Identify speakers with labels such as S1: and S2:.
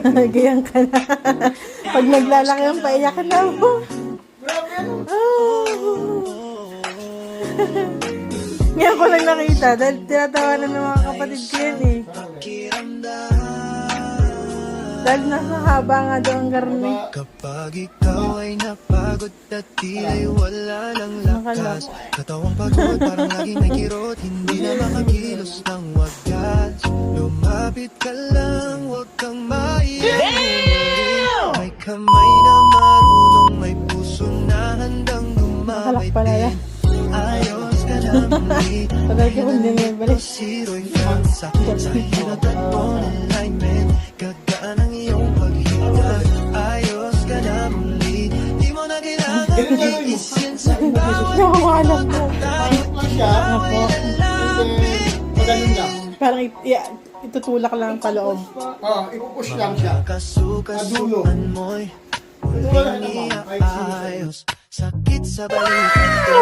S1: Ganyan ka na. Pag naglalaki ang paiyak ka na mo. Ngayon ko lang nakita dahil tinatawanan ng mga kapatid ko yan eh. Dahil nasa haba nga daw ang garni.
S2: Kapag ikaw ay napagod at tiya'y wala ng lakas, katawang pagod parang laging may kirot, hindi na makakilos ng wagas. Lumapit ka lang, huwag kang maiiyak. May kamay na marunong, may puso na handang
S1: Nakalak
S2: lumapit
S1: pala yan.
S2: Ayos ka naman,
S1: Tagal ko hindi na yung balik.
S2: siro'y kansa sa hinatag mo ng alignment. Gagaan ang iyong paghintay. Ayos ka na muli. Di mo na kailangan iisin sa bawat
S1: Nakawalan mo.
S3: Lang siya.
S1: Ano po?
S3: Magaling lang.
S1: Parang itutulak lang ang paloob.
S3: Ipupush lang siya.
S2: kasukasuan mo'y muling iayos. Sakit sa balikan ko.